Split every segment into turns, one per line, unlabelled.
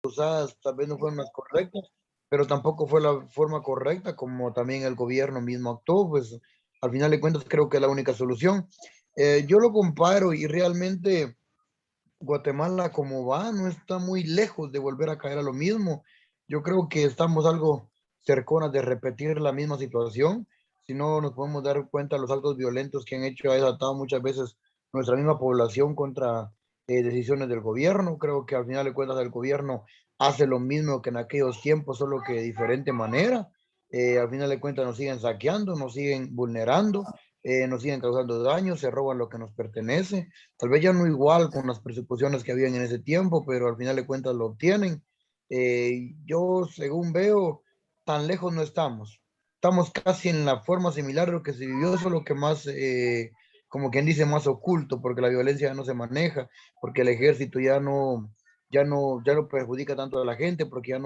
usadas tal vez no fueron las correctas, pero tampoco fue la forma correcta como también el gobierno mismo actuó, pues al final de cuentas creo que es la única solución. Yo lo comparo y realmente Guatemala como va no está muy lejos de volver a caer a lo mismo. Yo creo que estamos algo cercanos de repetir la misma situación. Si no nos podemos dar cuenta de los actos violentos que han hecho, ha desatado muchas veces nuestra misma población contra decisiones del gobierno. Creo que al final de cuentas el gobierno hace lo mismo que en aquellos tiempos, solo que de diferente manera. Al final de cuentas nos siguen saqueando, nos siguen vulnerando, nos siguen causando daños, se roban lo que nos pertenece. Tal vez ya no igual con las persecuciones que habían en ese tiempo, pero al final de cuentas lo obtienen. Yo, según veo, tan lejos no estamos. Estamos casi en la forma similar de lo que se vivió, solo que más, como quien dice, más oculto, porque la violencia ya no se maneja, porque el ejército ya no perjudica tanto a la gente, porque ya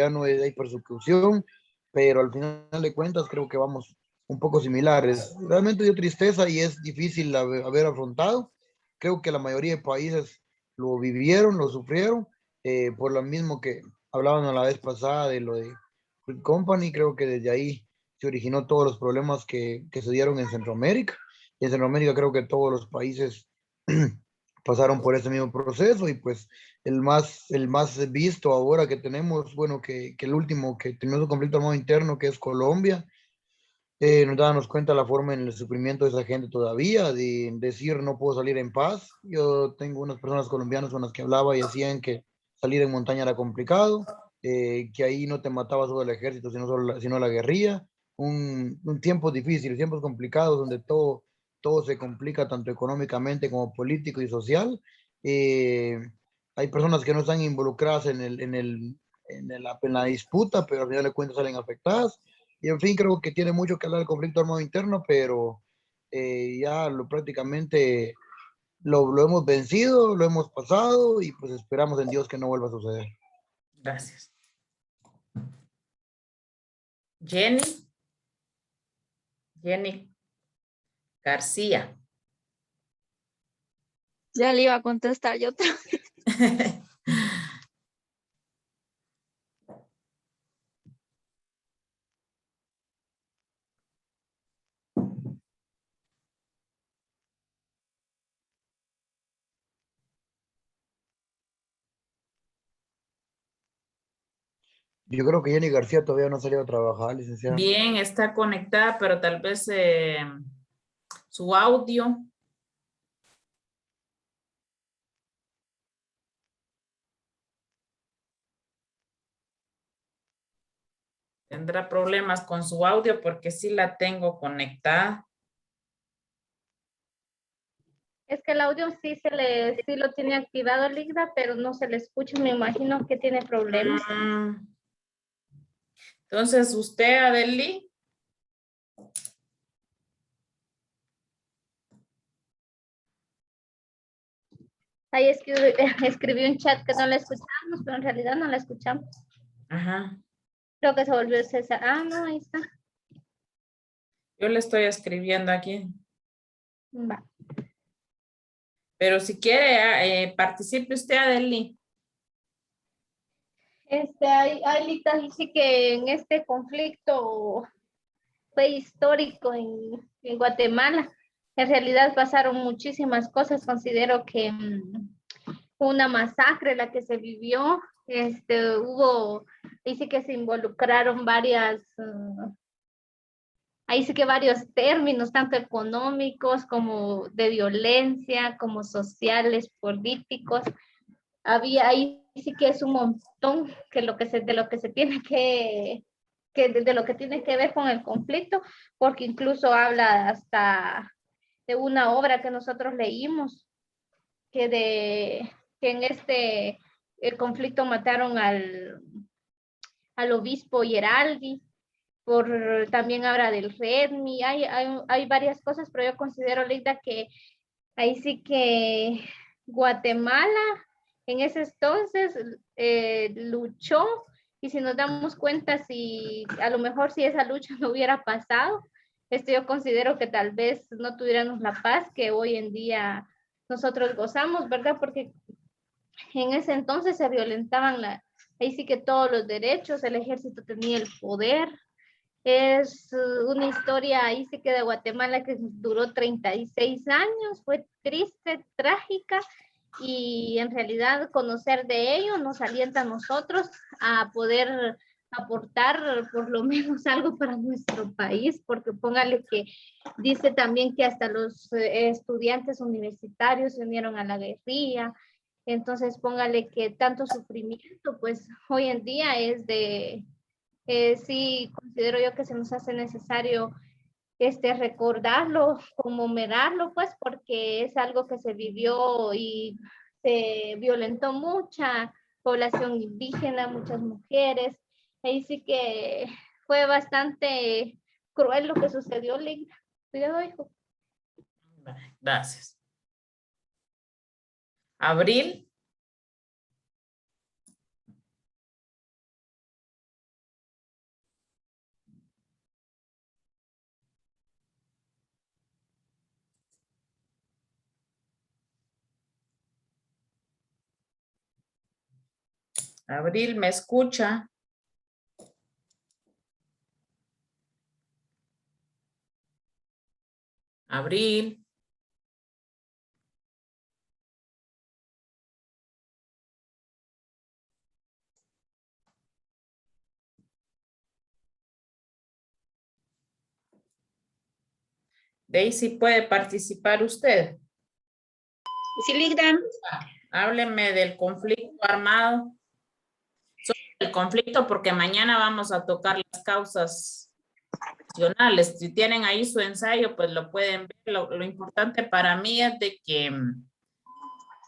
no hay persecución, pero al final de cuentas creo que vamos un poco similares. Realmente dio tristeza y es difícil haber afrontado. Creo que la mayoría de países lo vivieron, lo sufrieron, por lo mismo que hablaban a la vez pasada de lo de Fruit Company. Creo que desde ahí se originó todos los problemas que se dieron en Centroamérica. Y en Centroamérica creo que todos los países pasaron por ese mismo proceso y pues el más visto ahora que tenemos, bueno, que el último que tenemos un conflicto armado interno, que es Colombia, nos dábamos cuenta la forma en el sufrimiento de esa gente todavía, de decir no puedo salir en paz. Yo tengo unas personas colombianas con las que hablaba y decían que salir en montaña era complicado, que ahí no te mataba solo el ejército, sino la guerrilla. Un tiempo difícil, tiempos complicados donde todo se complica tanto económicamente como político y social. Eh, Hay personas que no están involucradas en la disputa, pero al final de cuentas salen afectadas. Y en fin, creo que tiene mucho que hablar el conflicto armado interno, pero ya prácticamente lo hemos vencido, lo hemos pasado y pues esperamos en Dios que no vuelva a suceder.
Gracias. Jenny. Jenny García.
Ya le iba a contestar yo otra vez.
Yo creo que Jenny García todavía no ha salido a trabajar, licenciada.
Bien, está conectada, pero tal vez su audio. Tendrá problemas con su audio porque sí la tengo conectada.
Es que el audio sí sí lo tiene activado, Ligda, pero no se le escucha. Me imagino que tiene problemas.
Entonces, usted, Adeli.
Ahí escribió un chat que no la escuchamos, pero en realidad no la escuchamos.
Ajá.
Creo que se volvió César. Ah, no, ahí está.
Yo le estoy escribiendo aquí.
Va.
Pero si quiere, participe usted, Adeli.
Lita dice que en este conflicto fue histórico en Guatemala. En realidad pasaron muchísimas cosas. Considero que una masacre la que se vivió. Ahí sí que se involucraron ahí sí que varios términos, tanto económicos como de violencia, como sociales, políticos. Ahí sí que es un montón de lo que se tiene de lo que tiene que ver con el conflicto, porque incluso habla hasta de una obra que nosotros leímos, que en el conflicto mataron al obispo Geraldi, también habla del Redmi, hay varias cosas, pero yo considero, Linda, que ahí sí que Guatemala en ese entonces luchó, y si nos damos cuenta, si a lo mejor si esa lucha no hubiera pasado, yo considero que tal vez no tuviéramos la paz que hoy en día nosotros gozamos, ¿verdad? Porque En ese entonces se violentaban ahí sí que todos los derechos, el ejército tenía el poder. Es una historia ahí sí que de Guatemala que duró 36 años, fue triste, trágica, y en realidad conocer de ello nos alienta a nosotros a poder aportar por lo menos algo para nuestro país, porque póngale que dice también que hasta los estudiantes universitarios se unieron a la guerrilla, entonces póngale que tanto sufrimiento, pues hoy en día es de, sí considero yo que se nos hace necesario recordarlo, conmemorarlo, pues porque es algo que se vivió y se violentó mucha población indígena, muchas mujeres. Ahí sí que fue bastante cruel lo que sucedió, Ligna. Cuidado, hijo.
Gracias. Abril. Abril, ¿me escucha? Abril. Daisy, ¿puede participar usted?
Sí, Ligda.
Hábleme del conflicto armado. Sobre el conflicto, porque mañana vamos a tocar las causas nacionales. Si tienen ahí su ensayo, pues lo pueden ver. Lo importante para mí es de que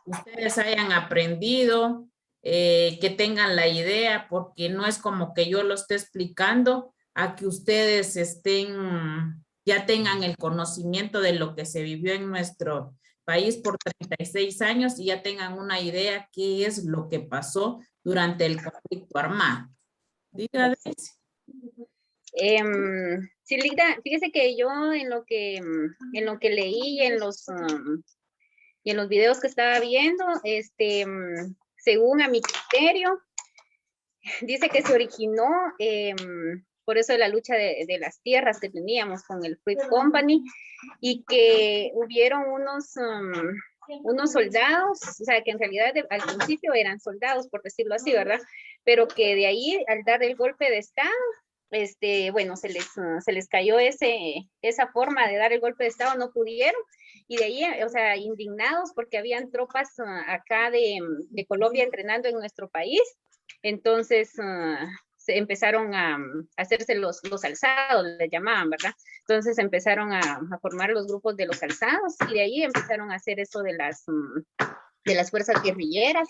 ustedes hayan aprendido, que tengan la idea, porque no es como que yo lo esté explicando, a que ustedes ya tengan el conocimiento de lo que se vivió en nuestro país por 36 años y ya tengan una idea qué es lo que pasó durante el conflicto armado. Dígame.
Sí, Ligda, fíjese que yo en lo que leí y en los videos que estaba viendo, según a mi criterio, dice que se originó por eso de la lucha de las tierras que teníamos con el Fruit Company y que hubieron unos soldados, o sea, que en realidad al principio eran soldados, por decirlo así, ¿verdad? Pero que de ahí, al dar el golpe de Estado, bueno, se les cayó esa forma de dar el golpe de Estado, no pudieron, y de ahí, o sea, indignados porque habían tropas acá de Colombia entrenando en nuestro país, entonces se empezaron a hacerse los alzados, les llamaban, ¿verdad? Entonces empezaron a formar los grupos de los alzados, y de ahí empezaron a hacer eso de las fuerzas guerrilleras.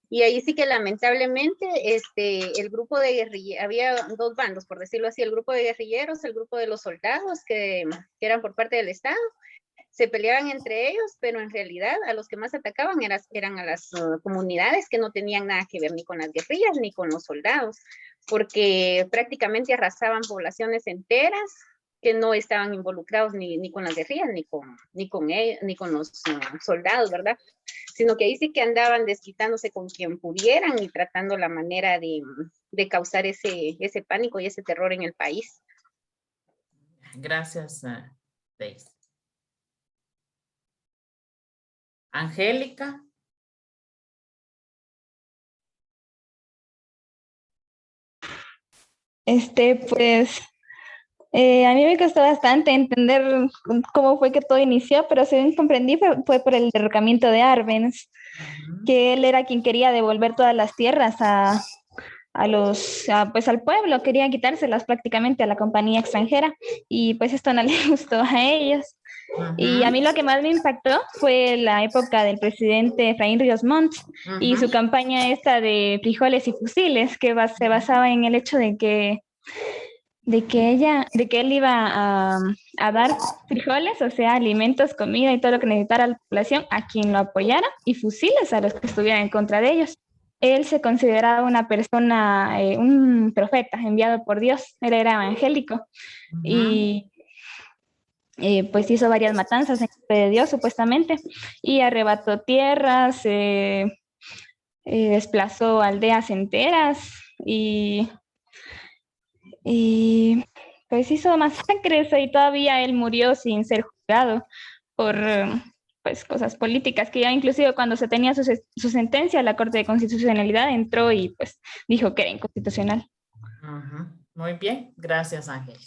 Y ahí sí que lamentablemente el grupo de guerrilleros, había dos bandos, por decirlo así, el grupo de guerrilleros, el grupo de los soldados que eran por parte del Estado, se peleaban entre ellos, pero en realidad a los que más atacaban eran a las comunidades que no tenían nada que ver ni con las guerrillas ni con los soldados, porque prácticamente arrasaban poblaciones enteras que no estaban involucrados ni con las guerrillas ni con los soldados, ¿verdad? Sino que ahí sí que andaban desquitándose con quien pudieran y tratando la manera de causar ese pánico y ese terror en el país.
Gracias, Daisy. Angélica.
Pues a mí me costó bastante entender cómo fue que todo inició, pero según comprendí fue por el derrocamiento de Arbenz, que él era quien quería devolver todas las tierras pues al pueblo, quería quitárselas prácticamente a la compañía extranjera, y pues esto no le gustó a ellos. Y a mí lo que más me impactó fue la época del presidente Efraín Ríos Montt y su campaña esta de frijoles y fusiles, que se basaba en el hecho de que él iba a dar frijoles, o sea, alimentos, comida y todo lo que necesitara la población a quien lo apoyara, y fusiles a los que estuvieran en contra de ellos. Él se consideraba una persona, un profeta enviado por Dios, él era evangélico, y pues hizo varias matanzas en nombre de Dios, supuestamente, y arrebató tierras, desplazó aldeas enteras y pues hizo masacres y todavía él murió sin ser juzgado por pues cosas políticas, que ya inclusive cuando se tenía su sentencia, la Corte de Constitucionalidad entró y pues dijo que era inconstitucional.
Ujú. Muy bien, gracias, Ángel.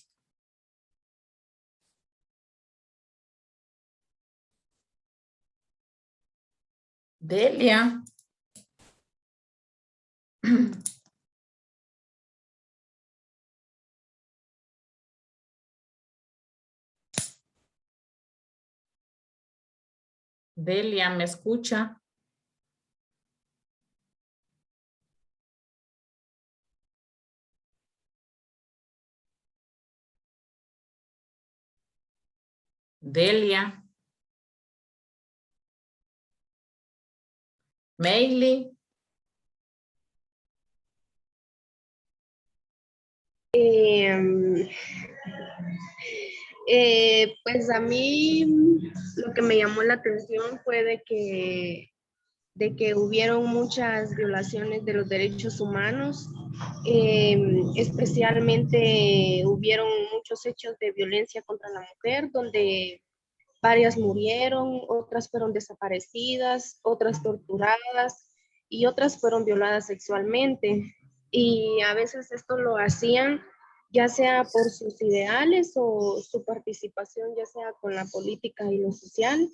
Delia. Delia, ¿me escucha? Delia. Meili.
Em, pues a mí lo que me llamó la atención fue de que hubieron muchas violaciones de los derechos humanos, especialmente hubieron muchos hechos de violencia contra la mujer, donde varias murieron, otras fueron desaparecidas, otras torturadas y otras fueron violadas sexualmente. Y a veces esto lo hacían ya sea por sus ideales o su participación, ya sea con la política y lo social.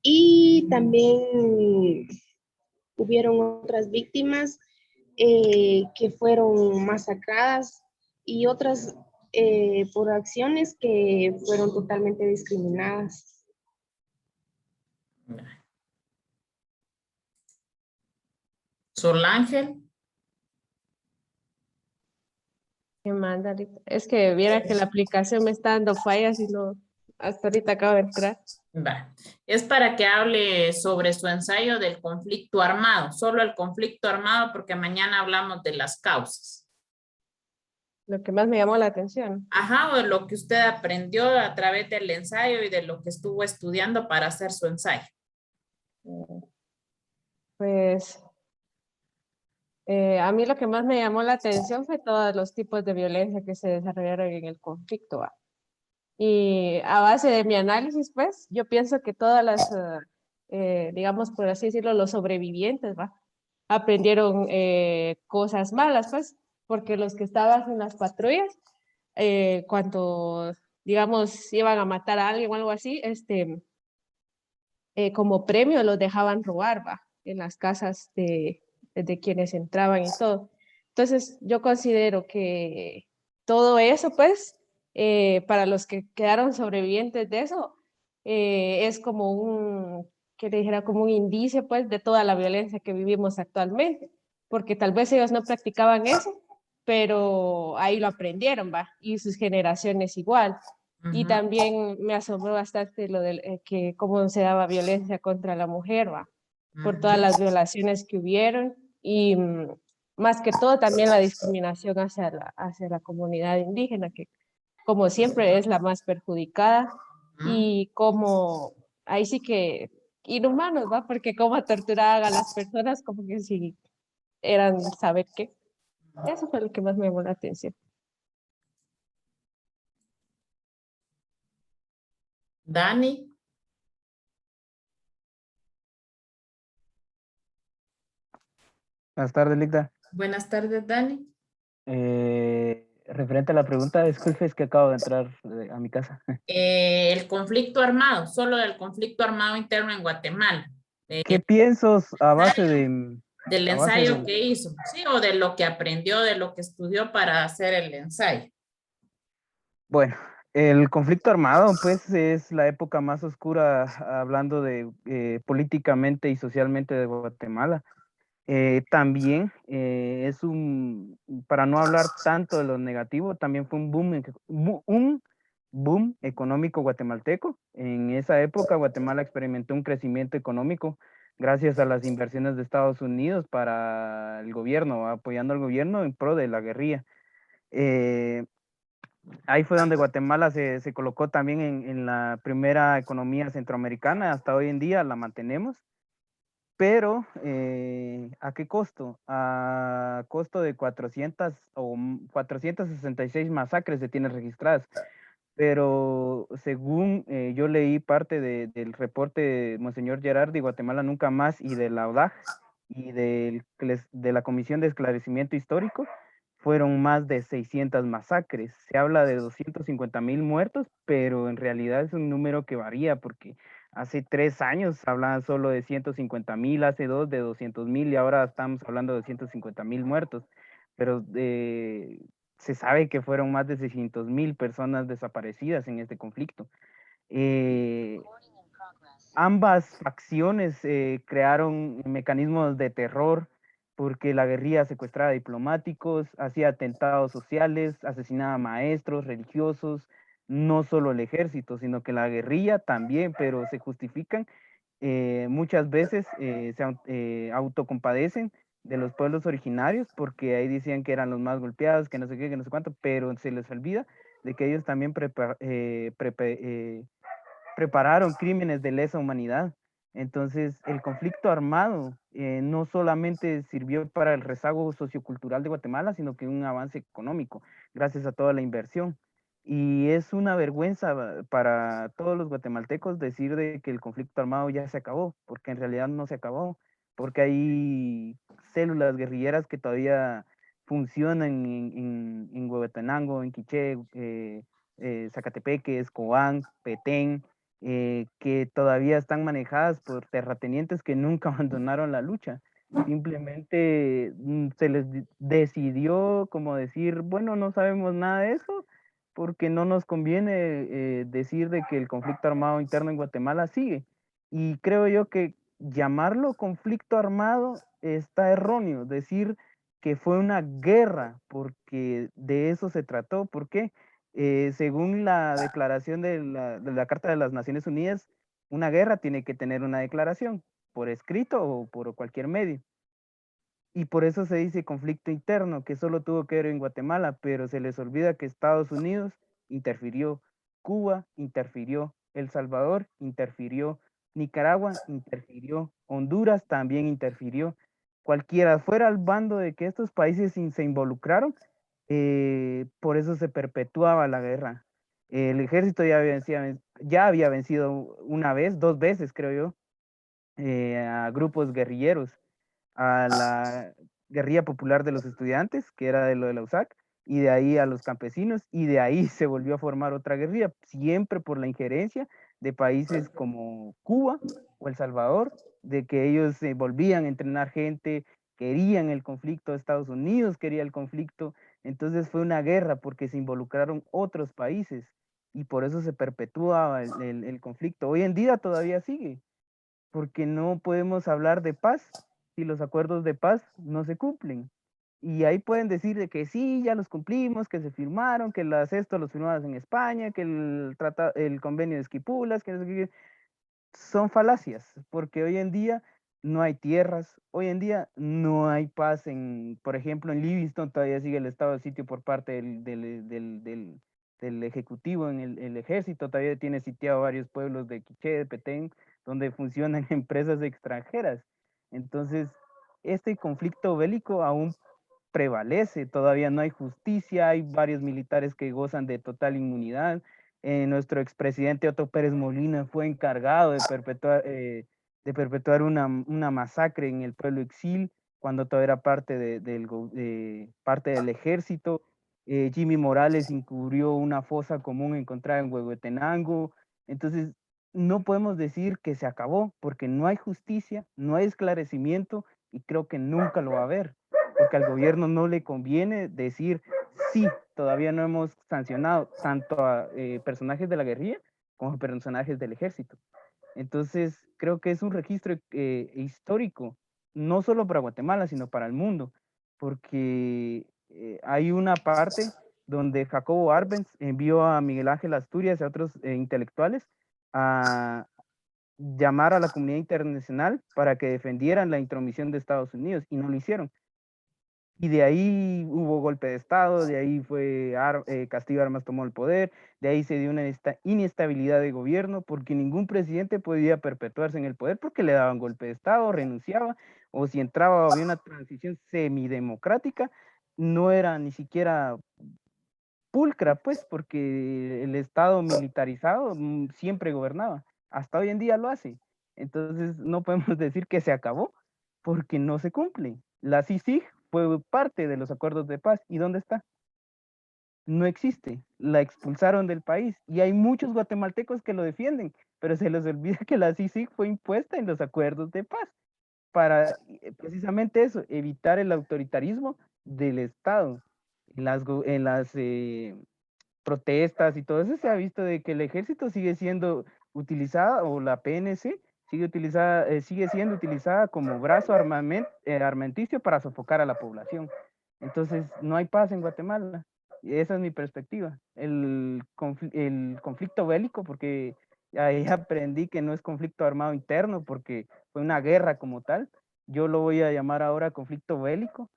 Y también hubieron otras víctimas que fueron masacradas y otras por acciones que fueron totalmente discriminadas.
Solángel.
¿Qué manda ahorita? Es que viera que la aplicación me está dando fallas y no, hasta ahorita acabo de entrar.
Va. Es para que hable sobre su ensayo del conflicto armado, solo el conflicto armado, porque mañana hablamos de las causas.
Lo que más me llamó la atención.
Ajá, o de lo que usted aprendió a través del ensayo y de lo que estuvo estudiando para hacer su ensayo.
Pues a mí lo que más me llamó la atención fue todos los tipos de violencia que se desarrollaron en el conflicto, ¿va? Y a base de mi análisis, pues, yo pienso que todas las, digamos, por así decirlo, los sobrevivientes, ¿va? Aprendieron cosas malas, pues, porque los que estaban en las patrullas, cuando, digamos, iban a matar a alguien o algo así, como premio los dejaban robar, ¿va? En las casas de quienes entraban y todo. Entonces, yo considero que todo eso, pues, para los que quedaron sobrevivientes de eso, es como que le dijera, como un indicio, pues, de toda la violencia que vivimos actualmente, porque tal vez ellos no practicaban eso, pero ahí lo aprendieron, ¿va? Y sus generaciones igual. Y también me asombró bastante lo de que cómo se daba violencia contra la mujer, ¿va? Por todas las violaciones que hubieron y más que todo también la discriminación hacia la comunidad indígena, que como siempre es la más perjudicada y como ahí sí que inhumanos, ¿va? Porque cómo torturaban a las personas como que si eran saber qué. Eso fue lo que más me llamó la atención.
Dani.
Buenas tardes, Licta.
Buenas tardes, Dani.
Referente a la pregunta, disculpe, es que acabo de entrar a mi casa.
El conflicto armado, solo del conflicto armado interno en Guatemala.
¿Qué pienso a base
del ensayo que hizo, sí, o de lo que aprendió, de lo que estudió para hacer el ensayo?
Bueno, el conflicto armado, pues, es la época más oscura, hablando de políticamente y socialmente de Guatemala. También para no hablar tanto de lo negativo, también fue un boom económico guatemalteco. En esa época Guatemala experimentó un crecimiento económico gracias a las inversiones de Estados Unidos para el gobierno, apoyando al gobierno en pro de la guerrilla. Ahí fue donde Guatemala se colocó también en la primera economía centroamericana, hasta hoy en día la mantenemos. pero ¿a qué costo? A costo de 466 masacres se tienen registradas. Pero según yo leí parte del reporte de Monseñor Gerardi, Guatemala Nunca Más, y de la ODAG y de la Comisión de Esclarecimiento Histórico, fueron más de 600 masacres. Se habla de 250,000 muertos, pero en realidad es un número que varía porque hace 3 años hablaban solo de 150,000, hace 2 de 200,000 y ahora estamos hablando de 150,000 muertos. Pero se sabe que fueron más de 600,000 personas desaparecidas en este conflicto. Ambas facciones crearon mecanismos de terror porque la guerrilla secuestraba diplomáticos, hacía atentados sociales, asesinaba maestros, religiosos, no solo el ejército, sino que la guerrilla también, pero se justifican muchas veces, se autocompadecen de los pueblos originarios porque ahí decían que eran los más golpeados, que no sé qué, que no sé cuánto, pero se les olvida de que ellos también prepararon crímenes de lesa humanidad. Entonces, el conflicto armado no solamente sirvió para el rezago sociocultural de Guatemala, sino que un avance económico, gracias a toda la inversión. Y es una vergüenza para todos los guatemaltecos decir de que el conflicto armado ya se acabó, porque en realidad no se acabó, porque hay células guerrilleras que todavía funcionan en Huehuetenango, en Quiché, Zacatepeque, Escobán, Petén, que todavía están manejadas por terratenientes que nunca abandonaron la lucha. Simplemente se les decidió como decir, bueno, no sabemos nada de eso, porque no nos conviene decir de que el conflicto armado interno en Guatemala sigue. Y creo yo que llamarlo conflicto armado está erróneo, decir que fue una guerra, porque de eso se trató. ¿Por qué? Según la declaración de la Carta de las Naciones Unidas, una guerra tiene que tener una declaración, por escrito o por cualquier medio. Y por eso se dice conflicto interno, que solo tuvo que ver en Guatemala, pero se les olvida que Estados Unidos interfirió, Cuba interfirió, El Salvador interfirió, Nicaragua interfirió, Honduras también interfirió. Cualquiera fuera al bando de que estos países se involucraron, por eso se perpetuaba la guerra. El ejército ya había vencido una vez, 2 veces creo yo, a grupos guerrilleros, a la guerrilla popular de los estudiantes, que era de lo de la USAC, y de ahí a los campesinos, y de ahí se volvió a formar otra guerrilla, siempre por la injerencia de países como Cuba o El Salvador, de que ellos volvían a entrenar gente, querían el conflicto, Estados Unidos quería el conflicto, entonces fue una guerra porque se involucraron otros países y por eso se perpetuaba el conflicto. Hoy en día todavía sigue, porque no podemos hablar de paz si los acuerdos de paz no se cumplen. Y ahí pueden decir de que sí, ya los cumplimos, que se firmaron, que esto los firmamos en España, que el convenio de Esquipulas, que no sé qué. Son falacias, porque hoy en día no hay tierras, hoy en día no hay paz por ejemplo, en Livingston todavía sigue el estado de sitio por parte del Ejecutivo, en el Ejército todavía tiene sitiado varios pueblos de Quiché, de Petén, donde funcionan empresas extranjeras. Entonces, este conflicto bélico aún prevalece, todavía no hay justicia, hay varios militares que gozan de total inmunidad. Nuestro expresidente Otto Pérez Molina fue encargado de perpetuar una masacre en el pueblo Ixil, cuando todavía era parte del ejército. Jimmy Morales encubrió una fosa común encontrada en Huehuetenango. Entonces, no podemos decir que se acabó, porque no hay justicia, no hay esclarecimiento, y creo que nunca lo va a haber, porque al gobierno no le conviene decir, sí, todavía no hemos sancionado tanto a personajes de la guerrilla como a personajes del ejército. Entonces, creo que es un registro histórico, no solo para Guatemala, sino para el mundo, porque hay una parte donde Jacobo Arbenz envió a Miguel Ángel Asturias y a otros intelectuales a llamar a la comunidad internacional para que defendieran la intromisión de Estados Unidos, y no lo hicieron. Y de ahí hubo golpe de Estado, de ahí fue Castillo Armas tomó el poder, de ahí se dio una inestabilidad de gobierno, porque ningún presidente podía perpetuarse en el poder porque le daban golpe de Estado, renunciaba, o si entraba había una transición semidemocrática, no era ni siquiera pulcra, pues, porque el Estado militarizado siempre gobernaba, hasta hoy en día lo hace. Entonces no podemos decir que se acabó, porque no se cumple. La CICIG fue parte de los acuerdos de paz. ¿Y dónde está? No existe. La expulsaron del país. Y hay muchos guatemaltecos que lo defienden, pero se les olvida que la CICIG fue impuesta en los acuerdos de paz para precisamente eso, evitar el autoritarismo del Estado. En las protestas y todo eso se ha visto de que el ejército sigue siendo utilizada, o la PNC sigue siendo utilizada como brazo armenticio para sofocar a la población. Entonces, no hay paz en Guatemala. Y esa es mi perspectiva. El conflicto bélico, porque ahí aprendí que no es conflicto armado interno, porque fue una guerra como tal. Yo lo voy a llamar ahora conflicto bélico.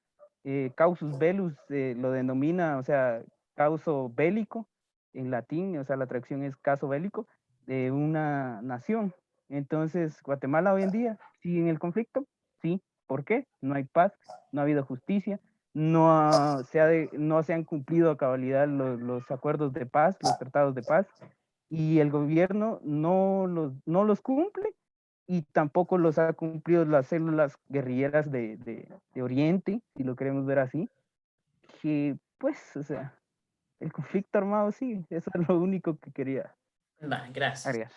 Causus belus lo denomina, o sea, causo bélico en latín, o sea, la traducción es caso bélico de una nación. Entonces, Guatemala hoy en día sigue en el conflicto, sí. ¿Por qué? No hay paz, no ha habido justicia, no se han cumplido a cabalidad los acuerdos de paz, los tratados de paz, y el gobierno no los cumple y tampoco los ha cumplido las células guerrilleras de Oriente, si lo queremos ver así, que pues, o sea, el conflicto armado sí, eso es lo único que quería
Va, gracias.
agregar.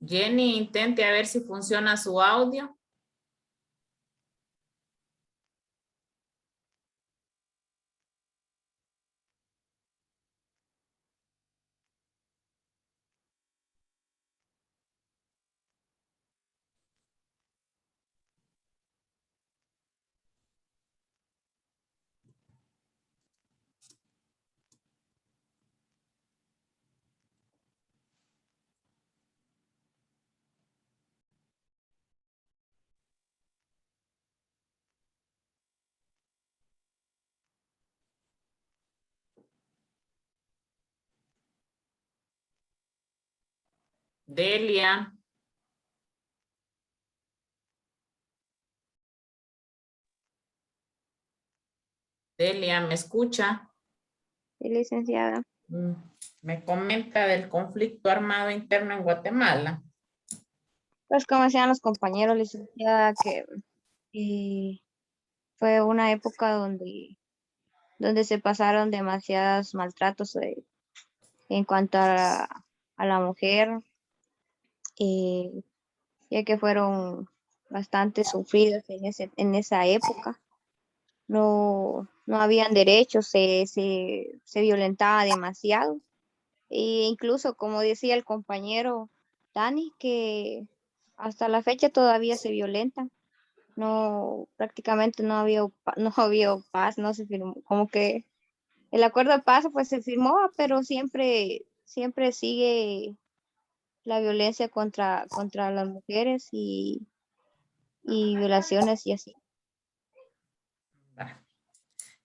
Jenny, intente a ver si funciona su audio. Delia. Delia, ¿me escucha?
Sí, licenciada.
Me comenta del conflicto armado interno en Guatemala.
Pues como decían los compañeros, licenciada, que fue una época donde se pasaron demasiados maltratos en cuanto a la mujer, eh, ya que fueron bastante sufridos en esa época. No habían derechos, se violentaba demasiado. E incluso, como decía el compañero Dani, que hasta la fecha todavía se violentan. No, prácticamente no había paz, no se firmó, como que el acuerdo de paz pues se firmó, pero siempre sigue la violencia contra las mujeres y violaciones y así.
Va.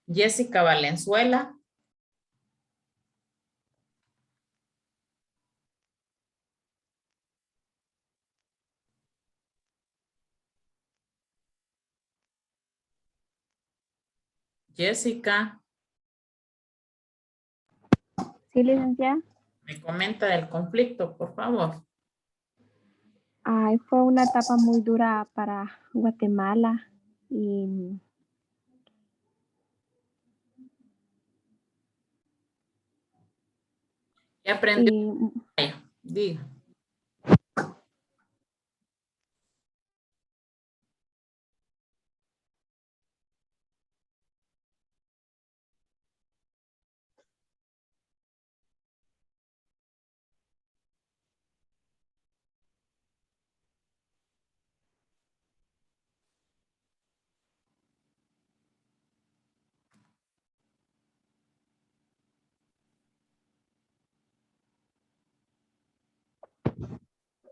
Jessica Valenzuela. Jessica,
Sí, licenciada.
me comenta del conflicto, por favor.
Ay, fue una etapa muy dura para Guatemala y
¿Qué aprendió?
y
Diga.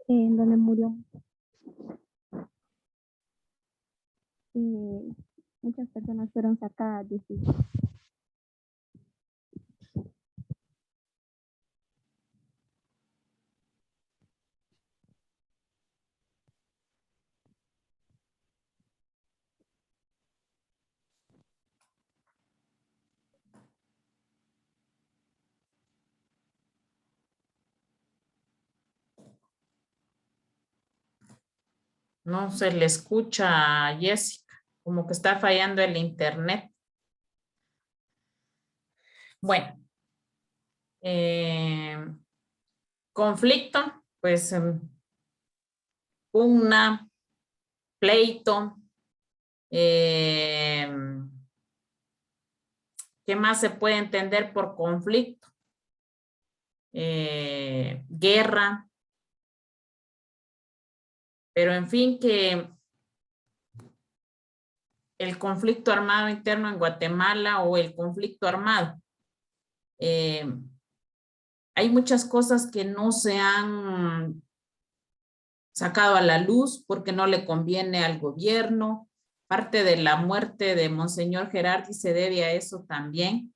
en donde murió muchas personas fueron sacadas de sus...
No se le escucha a Jessica, como que está fallando el internet. Bueno, conflicto, pues pugna, pleito. ¿Qué más se puede entender por conflicto? Guerra. Pero en fin, que el conflicto armado interno en Guatemala o el conflicto armado, hay muchas cosas que no se han sacado a la luz porque no le conviene al gobierno. Parte de la muerte de Monseñor Gerardi se debe a eso también,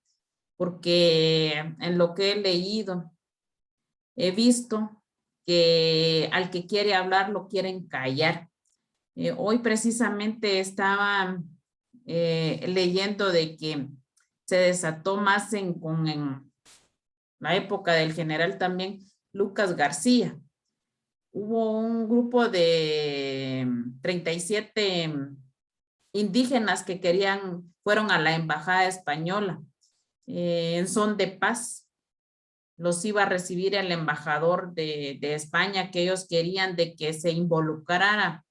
porque en lo que he leído, he visto que al que quiere hablar lo quieren callar. Hoy precisamente estaba leyendo de que se desató más en la época del general también Lucas García. Hubo un grupo de 37 indígenas que fueron a la embajada española en son de paz. Los iba a recibir el embajador de España, que ellos querían de que se involucrara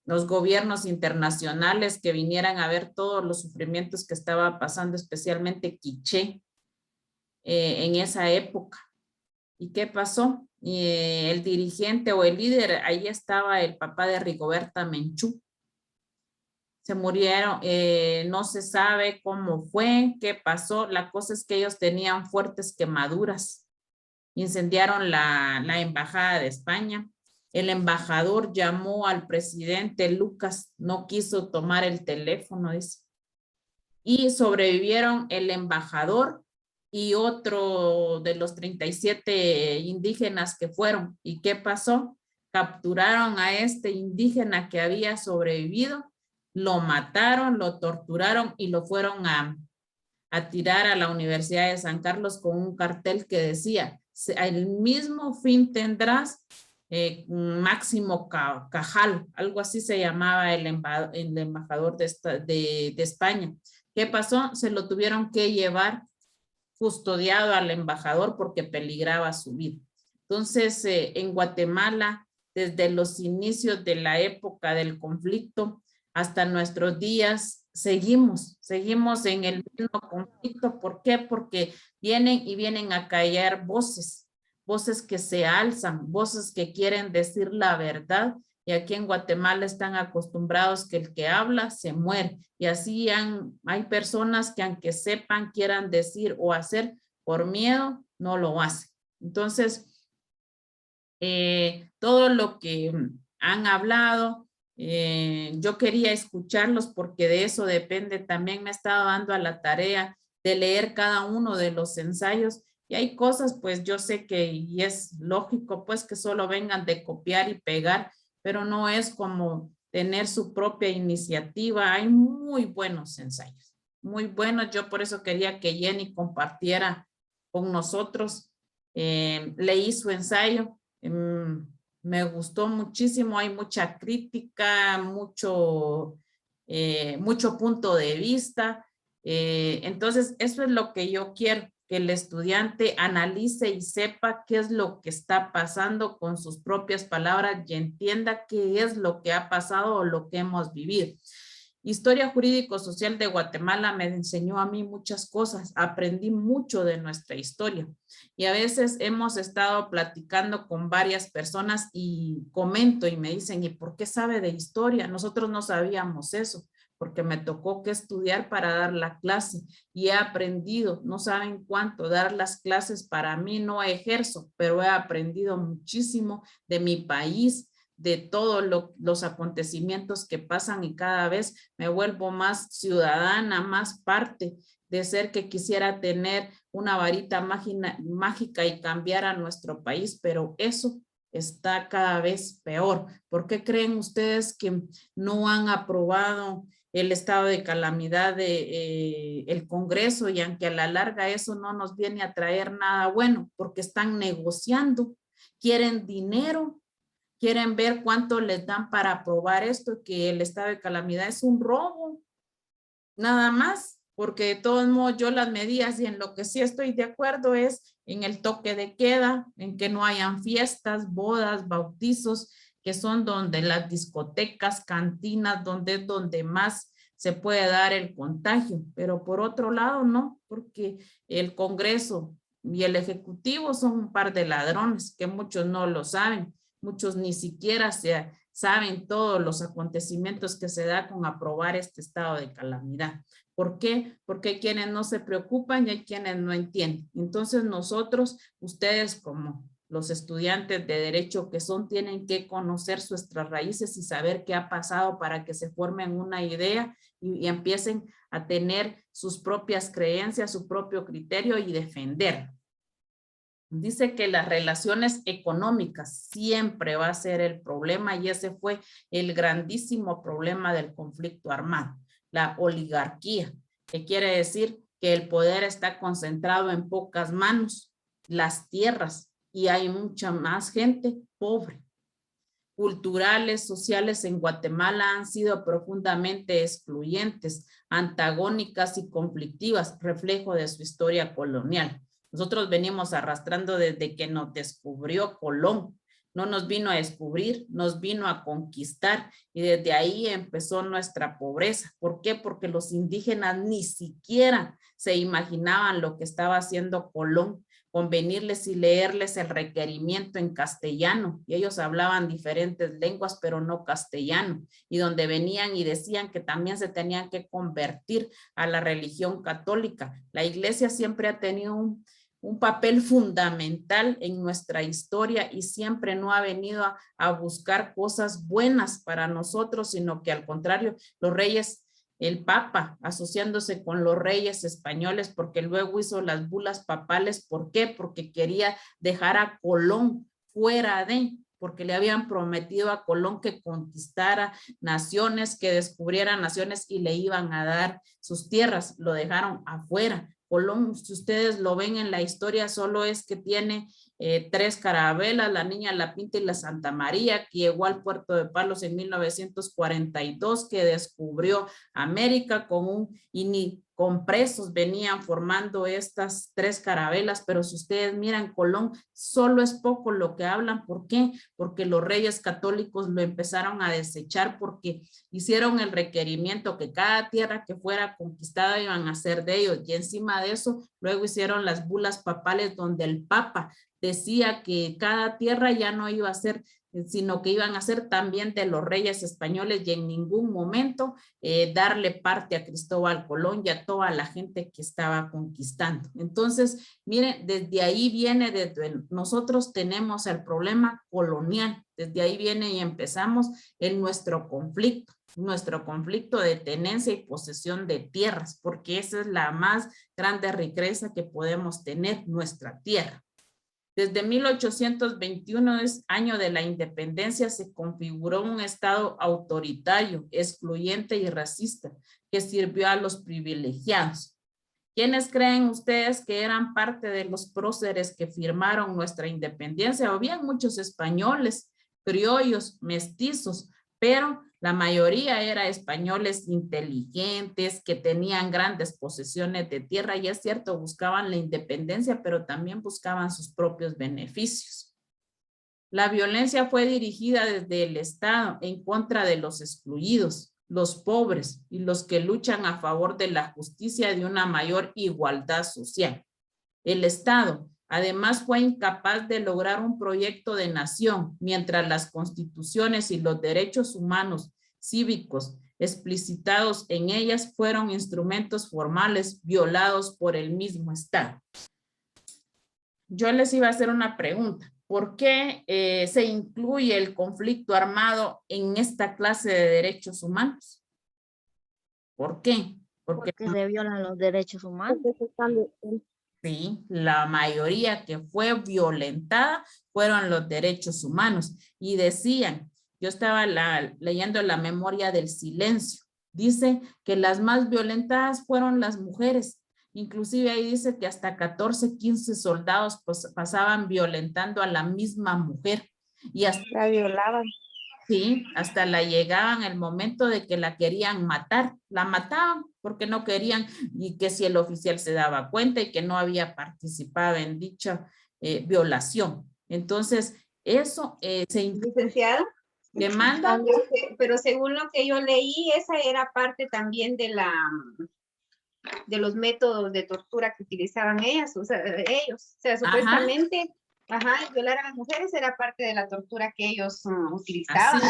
los gobiernos internacionales, que vinieran a ver todos los sufrimientos que estaba pasando, especialmente Quiché, en esa época. ¿Y qué pasó? El dirigente o el líder, ahí estaba el papá de Rigoberta Menchú. Se murieron, no se sabe cómo fue, qué pasó. La cosa es que ellos tenían fuertes quemaduras. Incendiaron la embajada de España. El embajador llamó al presidente Lucas, no quiso tomar el teléfono, dice. Y sobrevivieron el embajador y otro de los 37 indígenas que fueron. ¿Y qué pasó? Capturaron a este indígena que había sobrevivido, lo mataron, lo torturaron y lo fueron a tirar a la Universidad de San Carlos con un cartel que decía: el mismo fin tendrás, Máximo Cajal, algo así se llamaba el embajador de España. ¿Qué pasó? Se lo tuvieron que llevar custodiado al embajador porque peligraba su vida. Entonces, en Guatemala, desde los inicios de la época del conflicto hasta nuestros días, seguimos en el mismo conflicto. ¿Por qué? Porque vienen a callar voces que se alzan, voces que quieren decir la verdad. Y aquí en Guatemala están acostumbrados que el que habla se muere. Y así hay personas que aunque sepan, quieran decir o hacer, por miedo, no lo hacen. Entonces, todo lo que han hablado, yo quería escucharlos porque de eso depende. También me he estado dando a la tarea de leer cada uno de los ensayos. Y hay cosas, pues yo sé que, y es lógico, pues que solo vengan de copiar y pegar, pero no es como tener su propia iniciativa. Hay muy buenos ensayos, muy buenos. Yo por eso quería que Jenny compartiera con nosotros. Leí su ensayo, me gustó muchísimo. Hay mucha crítica, mucho punto de vista. Entonces, eso es lo que yo quiero, que el estudiante analice y sepa qué es lo que está pasando con sus propias palabras y entienda qué es lo que ha pasado o lo que hemos vivido. Historia Jurídico-Social de Guatemala me enseñó a mí muchas cosas, aprendí mucho de nuestra historia y a veces hemos estado platicando con varias personas y comento y me dicen: ¿y por qué sabe de historia? Nosotros no sabíamos eso, porque me tocó que estudiar para dar la clase y he aprendido, no saben cuánto, dar las clases para mí. No ejerzo, pero he aprendido muchísimo de mi país, de todos los acontecimientos que pasan y cada vez me vuelvo más ciudadana, más parte de ser que quisiera tener una varita mágica y cambiar a nuestro país, pero eso está cada vez peor. ¿Por qué creen ustedes que no han aprobado el estado de calamidad de el Congreso, y aunque a la larga eso no nos viene a traer nada bueno? Porque están negociando, quieren dinero, quieren ver cuánto les dan para aprobar esto, que el estado de calamidad es un robo, nada más, porque de todos modos yo las medidas y en lo que sí estoy de acuerdo es en el toque de queda, en que no hayan fiestas, bodas, bautizos, que son donde las discotecas, cantinas, donde más se puede dar el contagio. Pero por otro lado no, porque el Congreso y el Ejecutivo son un par de ladrones que muchos no lo saben, muchos ni siquiera saben todos los acontecimientos que se da con aprobar este estado de calamidad. ¿Por qué? Porque hay quienes no se preocupan y hay quienes no entienden. Entonces nosotros, ustedes como los estudiantes de Derecho que son, tienen que conocer nuestras raíces y saber qué ha pasado para que se formen una idea y empiecen a tener sus propias creencias, su propio criterio y defender. Dice que las relaciones económicas siempre va a ser el problema y ese fue el grandísimo problema del conflicto armado, la oligarquía, que quiere decir que el poder está concentrado en pocas manos, las tierras, y hay mucha más gente pobre. Culturales, sociales en Guatemala han sido profundamente excluyentes, antagónicas y conflictivas, reflejo de su historia colonial. Nosotros venimos arrastrando desde que nos descubrió Colón. No nos vino a descubrir, nos vino a conquistar y desde ahí empezó nuestra pobreza. ¿Por qué? Porque los indígenas ni siquiera se imaginaban lo que estaba haciendo Colón, con venirles y leerles el requerimiento en castellano, y ellos hablaban diferentes lenguas, pero no castellano, y donde venían y decían que también se tenían que convertir a la religión católica. La iglesia siempre ha tenido un papel fundamental en nuestra historia y siempre no ha venido a buscar cosas buenas para nosotros, sino que al contrario, los reyes, el Papa asociándose con los reyes españoles, porque luego hizo las bulas papales. ¿Por qué? Porque quería dejar a Colón fuera porque le habían prometido a Colón que conquistara naciones, que descubriera naciones y le iban a dar sus tierras. Lo dejaron afuera. Colón, si ustedes lo ven en la historia, solo es que tiene 3 carabelas, la Niña, la Pinta y la Santa María, que llegó al puerto de Palos en 1942, que descubrió América con presos venían formando estas 3 carabelas, pero si ustedes miran Colón, solo es poco lo que hablan. ¿Por qué? Porque los reyes católicos lo empezaron a desechar porque hicieron el requerimiento que cada tierra que fuera conquistada iban a ser de ellos, y encima de eso luego hicieron las bulas papales donde el Papa decía que cada tierra ya no iba a ser, sino que iban a ser también de los reyes españoles, y en ningún momento darle parte a Cristóbal Colón y a toda la gente que estaba conquistando. Entonces, miren, desde ahí viene, nosotros tenemos el problema colonial, desde ahí viene y empezamos en nuestro conflicto de tenencia y posesión de tierras, porque esa es la más grande riqueza que podemos tener, nuestra tierra. Desde 1821, año de la independencia, se configuró un estado autoritario, excluyente y racista, que sirvió a los privilegiados. ¿Quiénes creen ustedes que eran parte de los próceres que firmaron nuestra independencia? O bien muchos españoles, criollos, mestizos, pero la mayoría eran españoles inteligentes que tenían grandes posesiones de tierra, y es cierto, buscaban la independencia, pero también buscaban sus propios beneficios. La violencia fue dirigida desde el Estado en contra de los excluidos, los pobres y los que luchan a favor de la justicia y de una mayor igualdad social. El Estado además fue incapaz de lograr un proyecto de nación, mientras las constituciones y los derechos humanos cívicos explicitados en ellas fueron instrumentos formales violados por el mismo Estado. Yo les iba a hacer una pregunta. ¿por qué se incluye el conflicto armado en esta clase de derechos humanos? ¿Por qué? Porque
se violan los derechos humanos.
sí, la mayoría que fue violentada fueron los derechos humanos. Y decían, yo estaba leyendo la memoria del silencio, dice que las más violentadas fueron las mujeres. Inclusive ahí dice que hasta 14, 15 soldados pues, pasaban violentando a la misma mujer. Y hasta
La violaban.
sí, hasta la llegaban el momento de que la querían matar, la mataban porque no querían y que si el oficial se daba cuenta y que no había participado en dicha violación. Entonces, eso se
Licenciada.
demanda.
Pero según lo que yo leí, esa era parte también de los métodos de tortura que utilizaban ellos. O sea, supuestamente, violar a las mujeres era parte de la tortura que ellos utilizaban.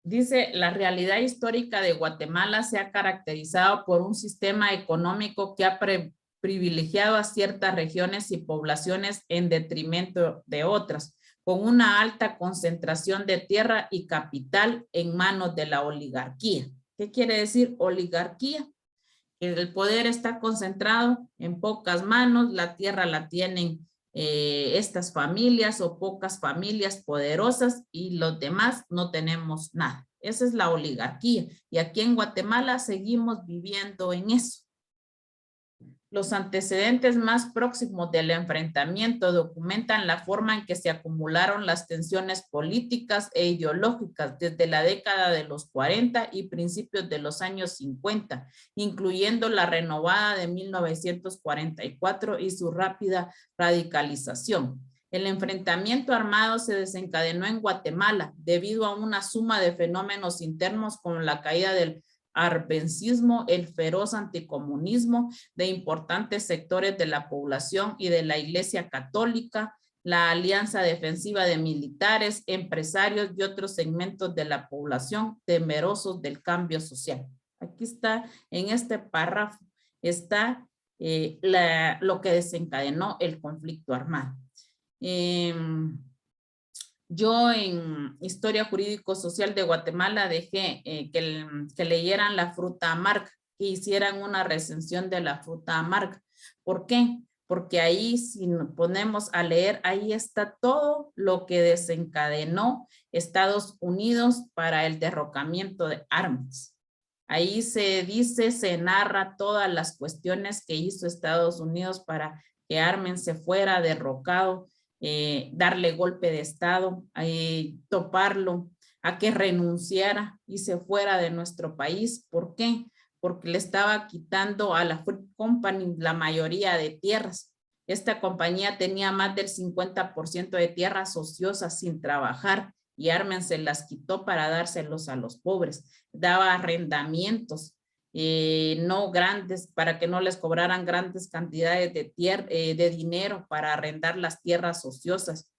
Dice, la realidad histórica de Guatemala se ha caracterizado por un sistema económico que ha privilegiado a ciertas regiones y poblaciones en detrimento de otras, con una alta concentración de tierra y capital en manos de la oligarquía. ¿Qué quiere decir oligarquía? El poder está concentrado en pocas manos, la tierra la tienen estas familias o pocas familias poderosas y los demás no tenemos nada. Esa es la oligarquía y aquí en Guatemala seguimos viviendo en eso. Los antecedentes más próximos del enfrentamiento documentan la forma en que se acumularon las tensiones políticas e ideológicas desde la década de los 40 y principios de los años 50, incluyendo la renovada de 1944 y su rápida radicalización. El enfrentamiento armado se desencadenó en Guatemala debido a una suma de fenómenos internos como la caída del arbencismo, el feroz anticomunismo de importantes sectores de la población y de la Iglesia Católica, la alianza defensiva de militares, empresarios y otros segmentos de la población temerosos del cambio social. Aquí está, en este párrafo, está lo que desencadenó el conflicto armado. Yo en Historia Jurídico-Social de Guatemala dejé que leyeran la fruta amarga, que hicieran una recensión de la fruta amarga. ¿Por qué? Porque ahí si nos ponemos a leer, ahí está todo lo que desencadenó Estados Unidos para el derrocamiento de armas. Ahí se dice, se narra todas las cuestiones que hizo Estados Unidos para que Armen se fuera derrocado, darle golpe de estado, toparlo, a que renunciara y se fuera de nuestro país. ¿Por qué? Porque le estaba quitando a la Fruit Company la mayoría de tierras. Esta compañía tenía más del 50% de tierras ociosas sin trabajar y Armen se las quitó para dárselos a los pobres. Daba arrendamientos. No grandes, para que no les cobraran grandes cantidades de dinero para arrendar las tierras ociosas,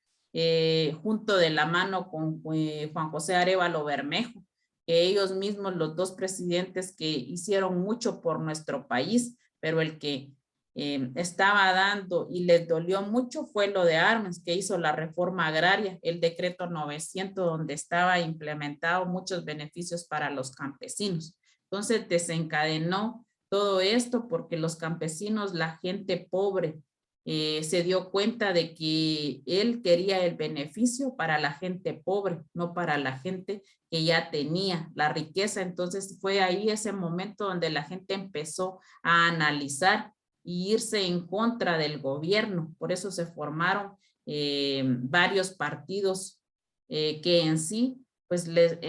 junto de la mano con Juan José Arévalo Bermejo, que ellos mismos, los dos presidentes que hicieron mucho por nuestro país, pero el que estaba dando y les dolió mucho fue lo de Armes, que hizo la reforma agraria, el decreto 900, donde estaba implementado muchos beneficios para los campesinos. Entonces desencadenó todo esto porque los campesinos, la gente pobre, se dio cuenta de que él quería el beneficio para la gente pobre, no para la gente que ya tenía la riqueza. Entonces fue ahí ese momento donde la gente empezó a analizar y irse en contra del gobierno. Por eso se formaron varios partidos que en sí pues les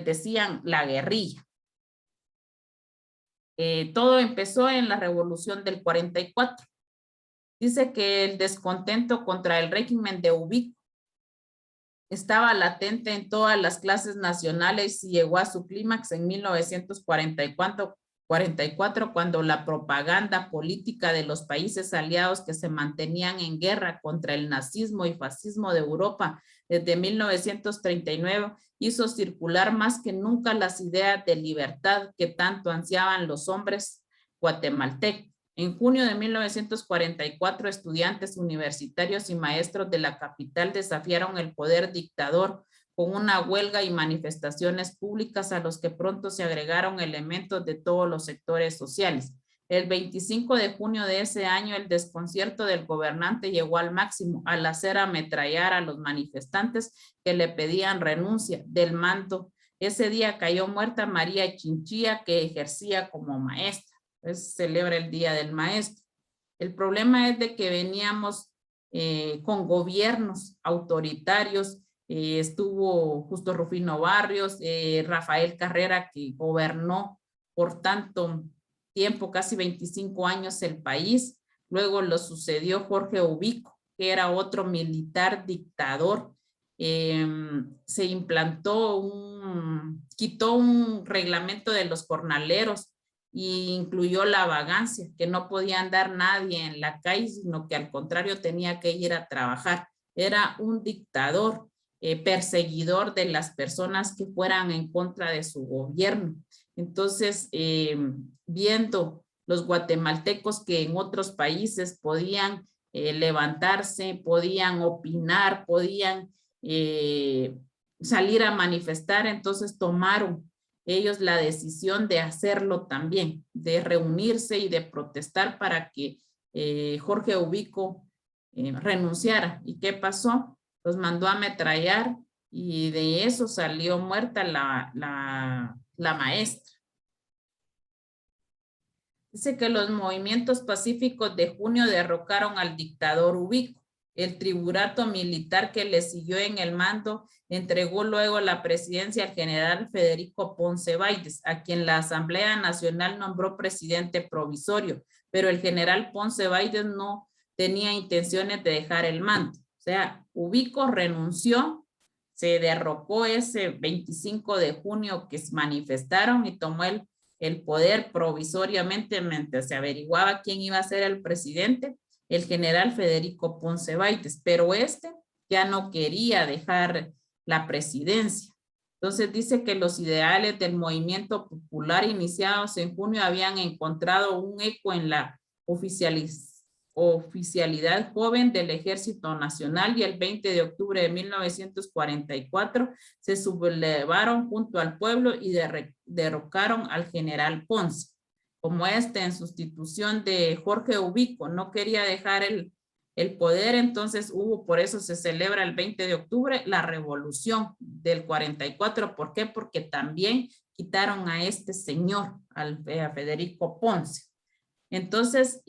decían la guerrilla. Todo empezó en la Revolución del 44. Dice que el descontento contra el régimen de Ubico estaba latente en todas las clases nacionales y llegó a su clímax en 1944, cuando la propaganda política de los países aliados que se mantenían en guerra contra el nazismo y fascismo de Europa desde 1939 hizo circular más que nunca las ideas de libertad que tanto ansiaban los hombres guatemaltecos. En junio de 1944, estudiantes universitarios y maestros de la capital desafiaron el poder dictador con una huelga y manifestaciones públicas a los que pronto se agregaron elementos de todos los sectores sociales. El 25 de junio de ese año, el desconcierto del gobernante llegó al máximo al hacer ametrallar a los manifestantes que le pedían renuncia del mando. Ese día cayó muerta María Chinchilla, que ejercía como maestra. Entonces, se celebra el Día del Maestro. El problema es de que veníamos con gobiernos autoritarios. Estuvo Justo Rufino Barrios, Rafael Carrera, que gobernó por tanto tiempo, casi 25 años el país. Luego lo sucedió Jorge Ubico, que era otro militar dictador. Se implantó quitó un reglamento de los jornaleros e incluyó la vagancia, que no podía andar nadie en la calle, sino que al contrario tenía que ir a trabajar. Era un dictador, perseguidor de las personas que fueran en contra de su gobierno. Entonces, viendo los guatemaltecos que en otros países podían levantarse, podían opinar, podían salir a manifestar, entonces tomaron ellos la decisión de hacerlo también, de reunirse y de protestar para que Jorge Ubico renunciara. ¿Y qué pasó? Los mandó a ametrallar y de eso salió muerta la maestra. Dice que los movimientos pacíficos de junio derrocaron al dictador Ubico. El triunvirato militar que le siguió en el mando entregó luego la presidencia al general Federico Ponce Báidez, a quien la Asamblea Nacional nombró presidente provisorio, pero el general Ponce Báidez no tenía intenciones de dejar el mando. O sea, Ubico renunció, se derrocó ese 25 de junio que se manifestaron y tomó el poder provisoriamente mientras se averiguaba quién iba a ser el presidente, el general Federico Ponce Báidez, pero ya no quería dejar la presidencia. Entonces dice que los ideales del movimiento popular iniciados en junio habían encontrado un eco en la oficialidad joven del Ejército Nacional y el 20 de octubre de 1944 se sublevaron junto al pueblo y derrocaron al general Ponce. Como en sustitución de Jorge Ubico no quería dejar el poder, entonces por eso se celebra el 20 de octubre la revolución del 44. ¿Por qué? Porque también quitaron a este señor, a Federico Ponce. Entonces,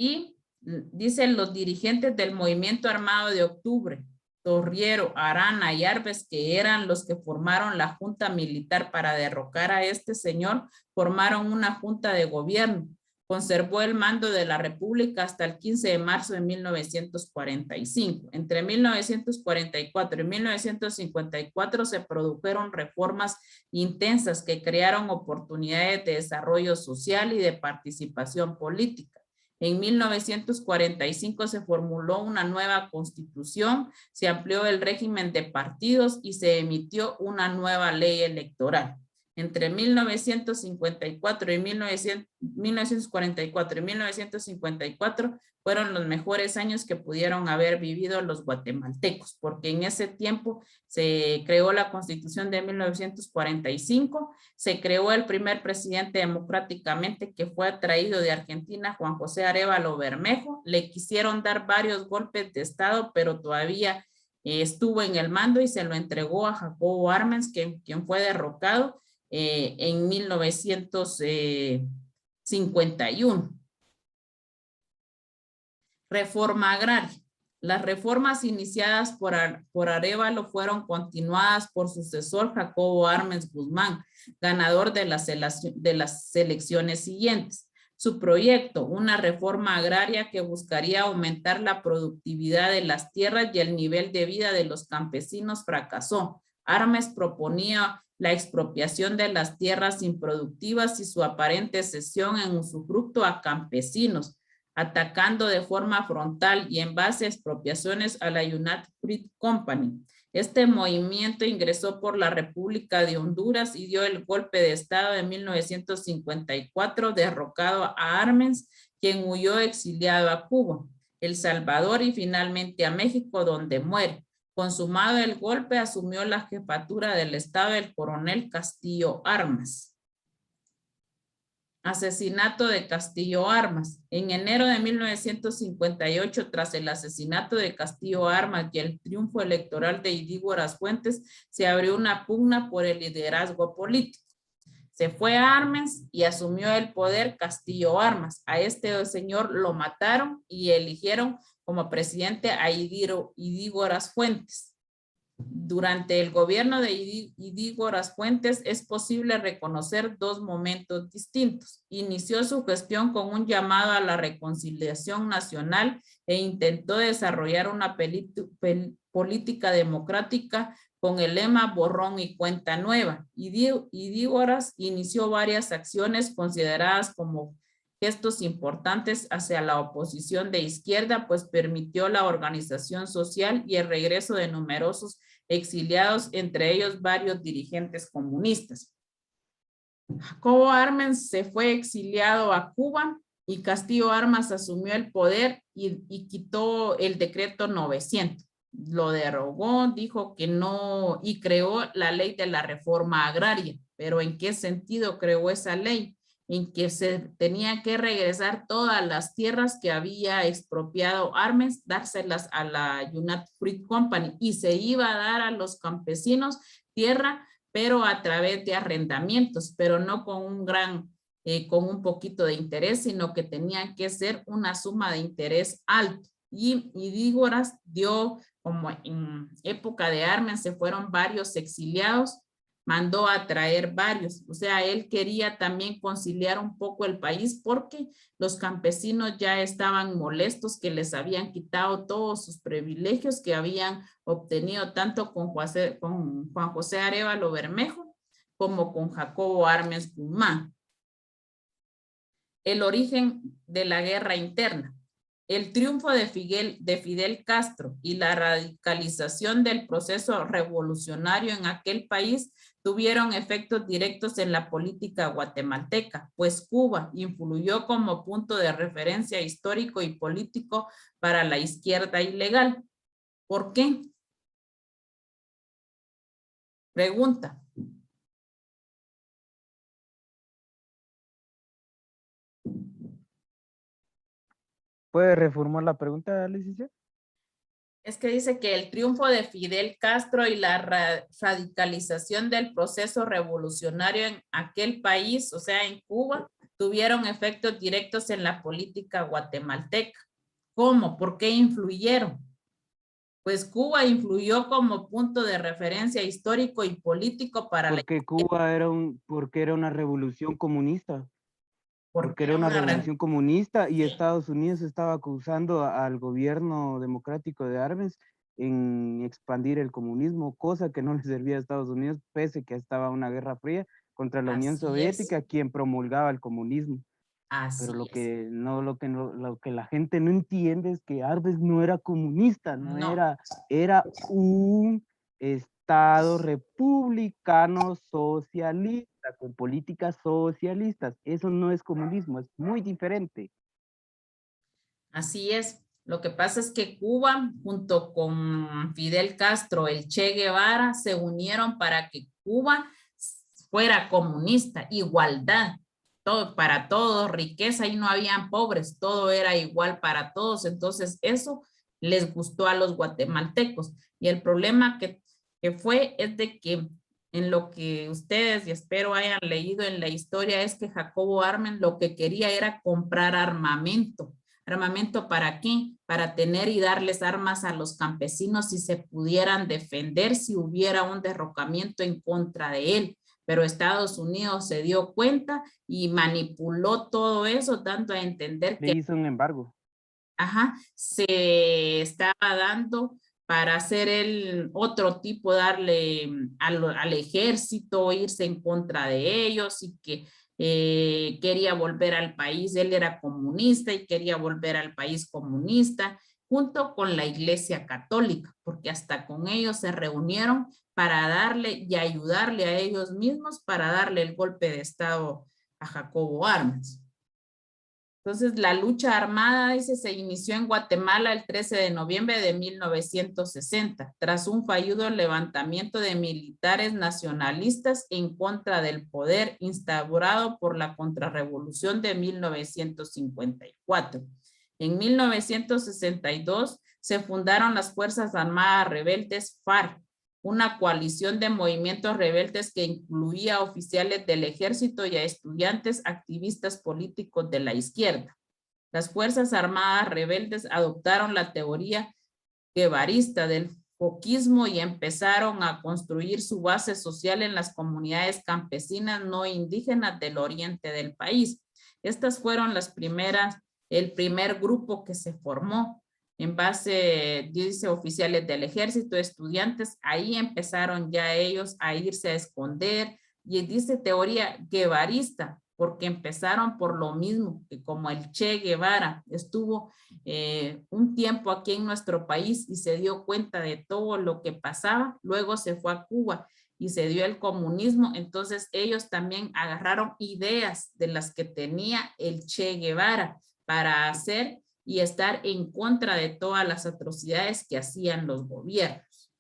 dicen los dirigentes del movimiento armado de octubre, Torriero, Arana y Arbes, que eran los que formaron la junta militar para derrocar a este señor, formaron una junta de gobierno. Conservó el mando de la República hasta el 15 de marzo de 1945. Entre 1944 y 1954 se produjeron reformas intensas que crearon oportunidades de desarrollo social y de participación política. En 1945 se formuló una nueva constitución, se amplió el régimen de partidos y se emitió una nueva ley electoral. Entre 1954 y 1954 fueron los mejores años que pudieron haber vivido los guatemaltecos, porque en ese tiempo se creó la Constitución de 1945, se creó el primer presidente democráticamente que fue traído de Argentina, Juan José Arévalo Bermejo. Le quisieron dar varios golpes de Estado, pero todavía estuvo en el mando y se lo entregó a Jacobo Arbenz, quien fue derrocado en 1951. Reforma agraria. Las reformas iniciadas por Arévalo fueron continuadas por su sucesor Jacobo Arbenz Guzmán, ganador de las elecciones siguientes. Su proyecto, una reforma agraria que buscaría aumentar la productividad de las tierras y el nivel de vida de los campesinos, fracasó. Arbenz proponía la expropiación de las tierras improductivas y su aparente cesión en usufructo a campesinos, atacando de forma frontal y en base a expropiaciones a la United Fruit Company. Este movimiento ingresó por la República de Honduras y dio el golpe de Estado de 1954, derrocado a Arbenz, quien huyó exiliado a Cuba, El Salvador y finalmente a México, donde muere. Consumado el golpe, asumió la jefatura del Estado el coronel Castillo Armas. Asesinato de Castillo Armas. En enero de 1958, tras el asesinato de Castillo Armas y el triunfo electoral de Idígoras Fuentes, se abrió una pugna por el liderazgo político. Se fue a Armas y asumió el poder Castillo Armas. A este señor lo mataron y eligieron como presidente a Idígoras Fuentes. Durante el gobierno de Idígoras Fuentes es posible reconocer dos momentos distintos. Inició su gestión con un llamado a la reconciliación nacional e intentó desarrollar una política democrática con el lema borrón y cuenta nueva. Idígoras inició varias acciones consideradas como gestos importantes hacia la oposición de izquierda, pues permitió la organización social y el regreso de numerosos exiliados, entre ellos varios dirigentes comunistas. Jacobo Armas se fue exiliado a Cuba y Castillo Armas asumió el poder y quitó el decreto 900. Lo derogó, dijo que no, y creó la ley de la reforma agraria. ¿Pero en qué sentido creó esa ley? En que se tenía que regresar todas las tierras que había expropiado Armas, dárselas a la United Fruit Company, y se iba a dar a los campesinos tierra, pero a través de arrendamientos, pero no con con un poquito de interés, sino que tenía que ser una suma de interés alto. Y Idígoras dio, como en época de Armas se fueron varios exiliados, mandó a traer varios. O sea, él quería también conciliar un poco el país porque los campesinos ya estaban molestos que les habían quitado todos sus privilegios que habían obtenido tanto con Juan José Arévalo Bermejo como con Jacobo Armas Guzmán. El origen de la guerra interna. El triunfo de Fidel Castro y la radicalización del proceso revolucionario en aquel país tuvieron efectos directos en la política guatemalteca, pues Cuba influyó como punto de referencia histórico y político para la izquierda ilegal. ¿Por qué? Pregunta.
¿Puede reformar la pregunta, licenciada?
Es que dice que el triunfo de Fidel Castro y la radicalización del proceso revolucionario en aquel país, o sea, en Cuba, tuvieron efectos directos en la política guatemalteca. ¿Cómo? ¿Por qué influyeron? Pues Cuba influyó como punto de referencia histórico y político para
porque porque era una revolución comunista. Porque era una revolución comunista y Estados Unidos estaba acusando al gobierno democrático de Arbenz en expandir el comunismo, cosa que no le servía a Estados Unidos, pese que estaba una guerra fría contra la Unión Soviética, quien promulgaba el comunismo. Pero lo que la gente no entiende es que Arbenz no era comunista, era un Estado republicano socialista, con políticas socialistas. Eso no es comunismo, es muy diferente.
Así es. Lo que pasa es que Cuba, junto con Fidel Castro, el Che Guevara, se unieron para que Cuba fuera comunista, igualdad, todo para todos, riqueza, y no habían pobres, todo era igual para todos. Entonces eso les gustó a los guatemaltecos. Y el problema que fue es de que en lo que ustedes, y espero hayan leído en la historia, es que Jacobo Armas lo que quería era comprar armamento. ¿Armamento para qué? Para tener y darles armas a los campesinos si se pudieran defender si hubiera un derrocamiento en contra de él. Pero Estados Unidos se dio cuenta y manipuló todo eso, tanto a entender que
hizo un embargo.
Se estaba dando para hacer el otro tipo, darle al ejército, irse en contra de ellos, y que quería volver al país. Él era comunista y quería volver al país comunista, junto con la Iglesia Católica, porque hasta con ellos se reunieron para darle y ayudarle a ellos mismos para darle el golpe de estado a Jacobo Armas. Entonces, la lucha armada, dice, se inició en Guatemala el 13 de noviembre de 1960, tras un fallido levantamiento de militares nacionalistas en contra del poder instaurado por la contrarrevolución de 1954. En 1962 se fundaron las Fuerzas Armadas Rebeldes FARC, una coalición de movimientos rebeldes que incluía oficiales del ejército y a estudiantes activistas políticos de la izquierda. Las Fuerzas Armadas Rebeldes adoptaron la teoría guevarista del foquismo y empezaron a construir su base social en las comunidades campesinas no indígenas del oriente del país. Estas fueron las primeras, el primer grupo que se formó. En base, dice, oficiales del ejército, estudiantes, ahí empezaron ya ellos a irse a esconder, y dice teoría guevarista, porque empezaron por lo mismo, que como el Che Guevara estuvo un tiempo aquí en nuestro país y se dio cuenta de todo lo que pasaba, luego se fue a Cuba y se dio el comunismo, entonces ellos también agarraron ideas de las que tenía el Che Guevara para hacer y estar en contra de todas las atrocidades que hacían los gobiernos.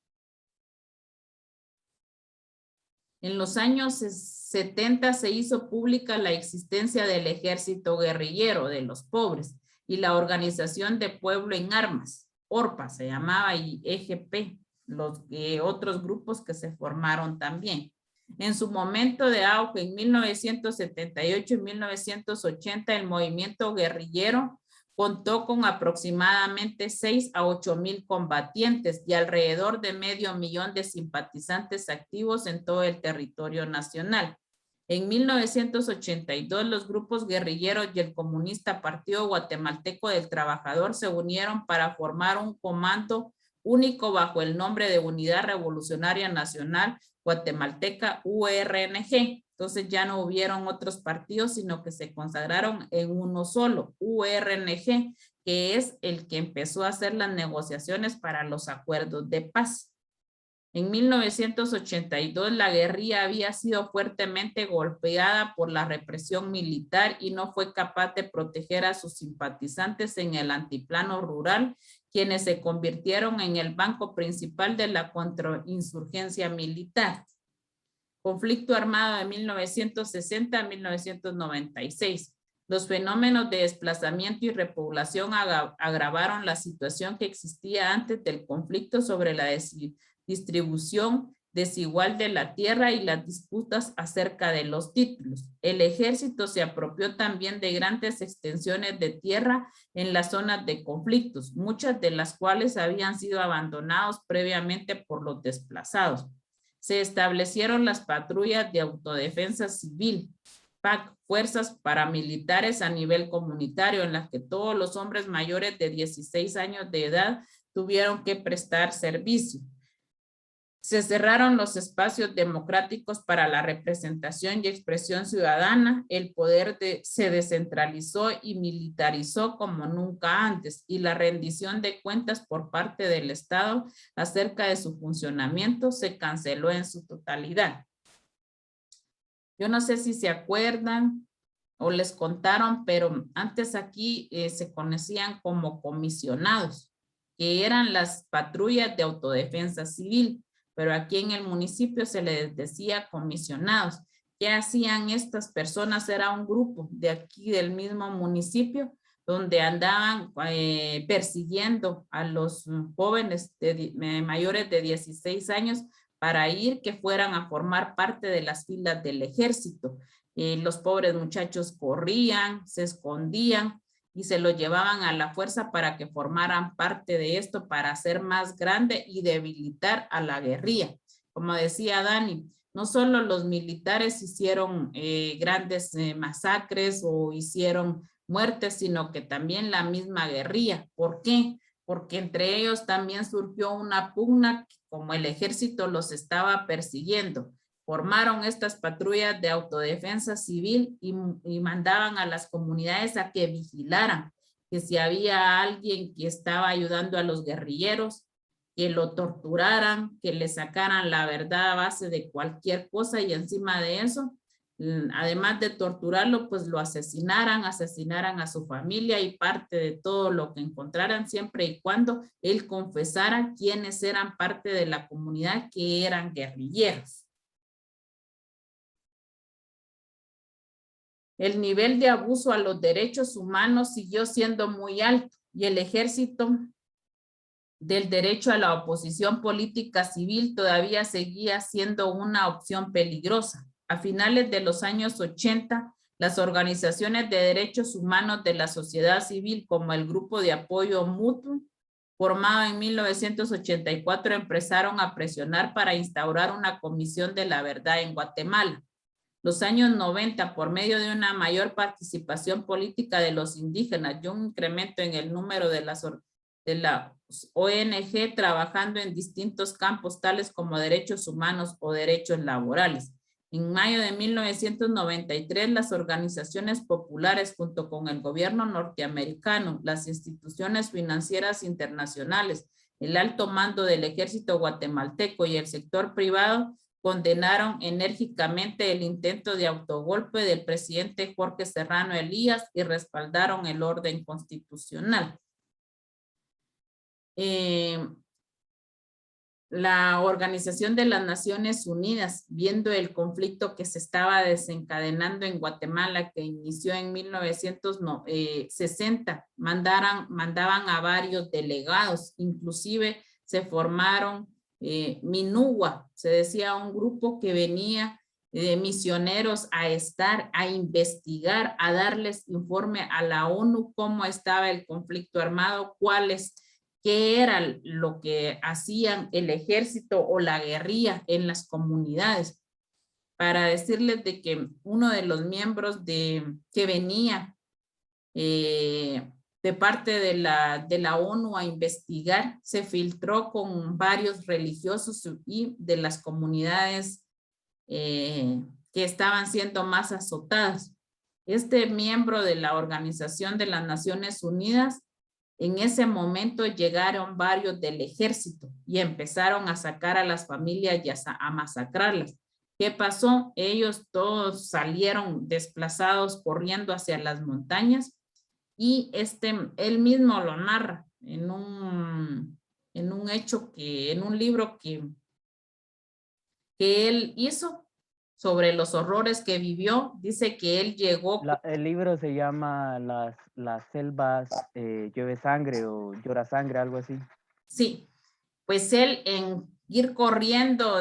En los años 70 se hizo pública la existencia del Ejército Guerrillero de los Pobres y la Organización de Pueblo en Armas, ORPA se llamaba, y EGP, los otros grupos que se formaron también. En su momento de auge, en 1978 y 1980, el movimiento guerrillero contó con aproximadamente 6 a 8 mil combatientes y alrededor de 500,000 de simpatizantes activos en todo el territorio nacional. En 1982, los grupos guerrilleros y el comunista Partido Guatemalteco del Trabajador se unieron para formar un comando único bajo el nombre de Unidad Revolucionaria Nacional Guatemalteca, URNG. Entonces ya no hubieron otros partidos, sino que se consagraron en uno solo, URNG, que es el que empezó a hacer las negociaciones para los acuerdos de paz. En 1982, la guerrilla había sido fuertemente golpeada por la represión militar y no fue capaz de proteger a sus simpatizantes en el antiplano rural, quienes se convirtieron en el banco principal de la contrainsurgencia militar. Conflicto armado de 1960 a 1996. Los fenómenos de desplazamiento y repoblación agravaron la situación que existía antes del conflicto sobre la distribución desigual de la tierra y las disputas acerca de los títulos. El ejército se apropió también de grandes extensiones de tierra en las zonas de conflictos, muchas de las cuales habían sido abandonados previamente por los desplazados. Se establecieron las patrullas de autodefensa civil, PAC, fuerzas paramilitares a nivel comunitario, en las que todos los hombres mayores de 16 años de edad tuvieron que prestar servicio. Se cerraron los espacios democráticos para la representación y expresión ciudadana, el poder se descentralizó y militarizó como nunca antes, y la rendición de cuentas por parte del Estado acerca de su funcionamiento se canceló en su totalidad. Yo no sé si se acuerdan o les contaron, pero antes aquí se conocían como comisionados, que eran las patrullas de autodefensa civil, pero aquí en el municipio se les decía comisionados. ¿Qué hacían estas personas? Era un grupo de aquí del mismo municipio donde andaban persiguiendo a los jóvenes mayores de 16 años para que fueran a formar parte de las filas del ejército. Los pobres muchachos corrían, se escondían y se lo llevaban a la fuerza para que formaran parte de esto, para hacer más grande y debilitar a la guerrilla. Como decía Dani, no solo los militares hicieron grandes masacres o hicieron muertes, sino que también la misma guerrilla. ¿Por qué? Porque entre ellos también surgió una pugna, como el ejército los estaba persiguiendo. Formaron estas patrullas de autodefensa civil y mandaban a las comunidades a que vigilaran, que si había alguien que estaba ayudando a los guerrilleros, que lo torturaran, que le sacaran la verdad a base de cualquier cosa, y encima de eso, además de torturarlo, pues lo asesinaran a su familia y parte de todo lo que encontraran, siempre y cuando él confesara quiénes eran parte de la comunidad que eran guerrilleros. El nivel de abuso a los derechos humanos siguió siendo muy alto y el ejército del derecho a la oposición política civil todavía seguía siendo una opción peligrosa. A finales de los años 80, las organizaciones de derechos humanos de la sociedad civil, como el Grupo de Apoyo Mutuo, formado en 1984, empezaron a presionar para instaurar una comisión de la verdad en Guatemala. Los años 90, por medio de una mayor participación política de los indígenas y un incremento en el número de las ONG trabajando en distintos campos tales como derechos humanos o derechos laborales. En mayo de 1993, las organizaciones populares junto con el gobierno norteamericano, las instituciones financieras internacionales, el alto mando del ejército guatemalteco y el sector privado condenaron enérgicamente el intento de autogolpe del presidente Jorge Serrano Elías y respaldaron el orden constitucional. La Organización de las Naciones Unidas, viendo el conflicto que se estaba desencadenando en Guatemala, que inició en 1960, mandaban a varios delegados, inclusive se formaron MINUWA, se decía un grupo que venía de misioneros a investigar, a darles informe a la ONU cómo estaba el conflicto armado, qué era lo que hacían el ejército o la guerrilla en las comunidades, para decirles de que uno de los miembros que venía de parte de la ONU a investigar, se filtró con varios religiosos y de las comunidades que estaban siendo más azotadas. Este miembro de la Organización de las Naciones Unidas, en ese momento llegaron varios del ejército y empezaron a sacar a las familias y a masacrarlas. ¿Qué pasó? Ellos todos salieron desplazados corriendo hacia las montañas. Y él mismo lo narra en un libro que él hizo sobre los horrores que vivió. Dice que él llegó.
El libro se llama Las selvas llueve sangre o llora sangre, algo así.
Sí, pues él en ir corriendo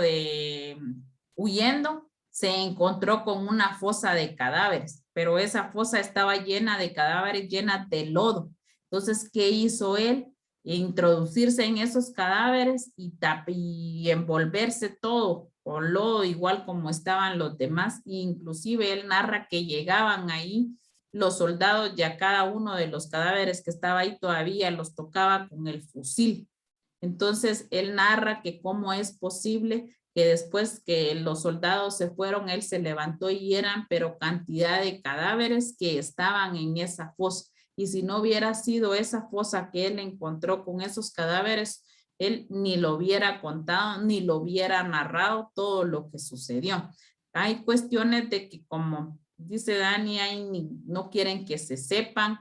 huyendo, se encontró con una fosa de cadáveres, pero esa fosa estaba llena de cadáveres, llena de lodo. Entonces, ¿qué hizo él? Introducirse en esos cadáveres y envolverse todo con lodo, igual como estaban los demás. Inclusive él narra que llegaban ahí los soldados y a cada uno de los cadáveres que estaba ahí todavía los tocaba con el fusil. Entonces, él narra que cómo es posible que después que los soldados se fueron, él se levantó y eran, pero cantidad de cadáveres que estaban en esa fosa. Y si no hubiera sido esa fosa que él encontró con esos cadáveres, él ni lo hubiera contado, ni lo hubiera narrado todo lo que sucedió. Hay cuestiones de que, como dice Dani, no quieren que se sepan,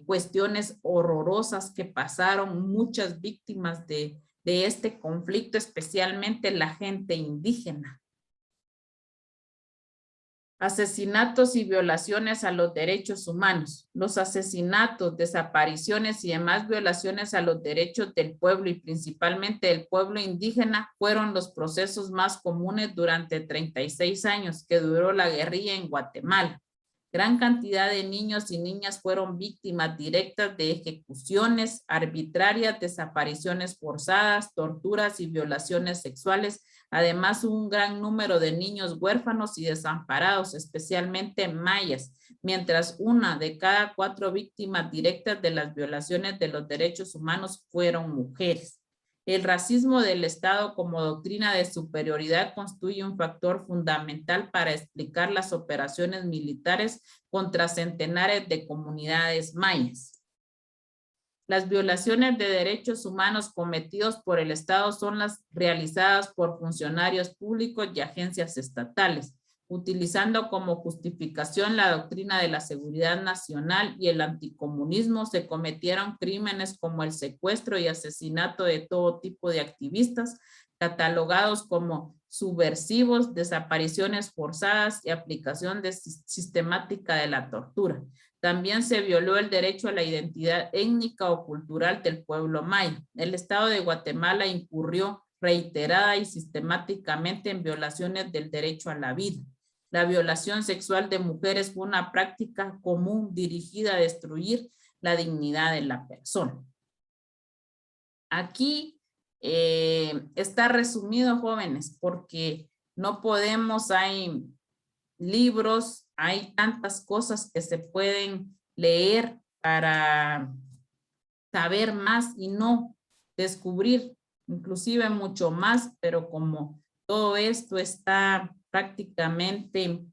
cuestiones horrorosas que pasaron, muchas víctimas de este conflicto, especialmente la gente indígena. Asesinatos y violaciones a los derechos humanos. Los asesinatos, desapariciones y demás violaciones a los derechos del pueblo y principalmente del pueblo indígena fueron los procesos más comunes durante 36 años que duró la guerrilla en Guatemala. Gran cantidad de niños y niñas fueron víctimas directas de ejecuciones arbitrarias, desapariciones forzadas, torturas y violaciones sexuales. Además, un gran número de niños huérfanos y desamparados, especialmente mayas, mientras 1 de cada 4 víctimas directas de las violaciones de los derechos humanos fueron mujeres. El racismo del Estado como doctrina de superioridad constituye un factor fundamental para explicar las operaciones militares contra centenares de comunidades mayas. Las violaciones de derechos humanos cometidos por el Estado son las realizadas por funcionarios públicos y agencias estatales. Utilizando como justificación la doctrina de la seguridad nacional y el anticomunismo, se cometieron crímenes como el secuestro y asesinato de todo tipo de activistas, catalogados como subversivos, desapariciones forzadas y aplicación sistemática de la tortura. También se violó el derecho a la identidad étnica o cultural del pueblo maya. El Estado de Guatemala incurrió reiterada y sistemáticamente en violaciones del derecho a la vida. La violación sexual de mujeres fue una práctica común dirigida a destruir la dignidad de la persona. Aquí está resumido, jóvenes, porque no podemos, hay libros, hay tantas cosas que se pueden leer para saber más y no descubrir inclusive mucho más, pero como todo esto está prácticamente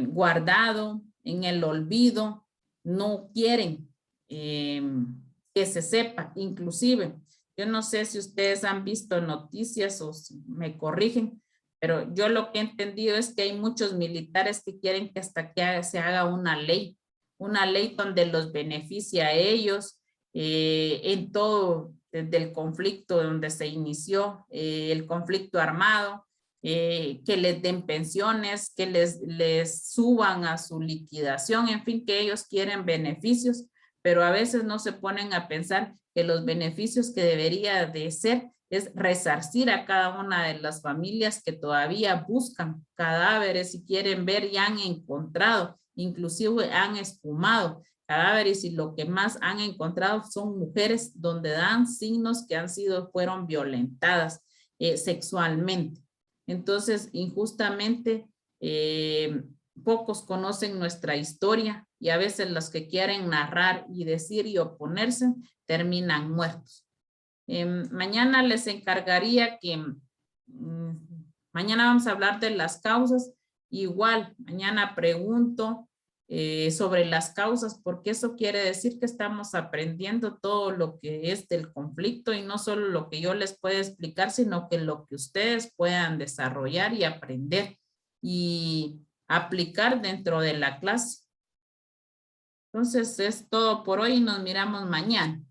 guardado en el olvido, no quieren que se sepa. Inclusive, yo no sé si ustedes han visto noticias o si me corrigen, pero yo lo que he entendido es que hay muchos militares que quieren que hasta que se haga una ley donde los beneficie a ellos en todo, desde el conflicto donde se inició, el conflicto armado, que les den pensiones, que les suban a su liquidación, en fin, que ellos quieren beneficios, pero a veces no se ponen a pensar que los beneficios que debería de ser es resarcir a cada una de las familias que todavía buscan cadáveres y quieren ver y han encontrado, inclusive han esfumado cadáveres y lo que más han encontrado son mujeres donde dan signos que fueron violentadas sexualmente. Entonces, injustamente, pocos conocen nuestra historia y a veces los que quieren narrar y decir y oponerse terminan muertos. Mañana les encargaría que, mañana vamos a hablar de las causas. Igual, mañana pregunto sobre las causas, porque eso quiere decir que estamos aprendiendo todo lo que es del conflicto y no solo lo que yo les pueda explicar, sino que lo que ustedes puedan desarrollar y aprender y aplicar dentro de la clase. Entonces es todo por hoy y nos miramos mañana.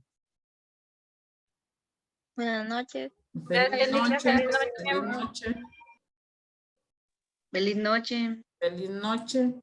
Buenas noches.
Feliz noche.
Feliz noche.
Feliz noche.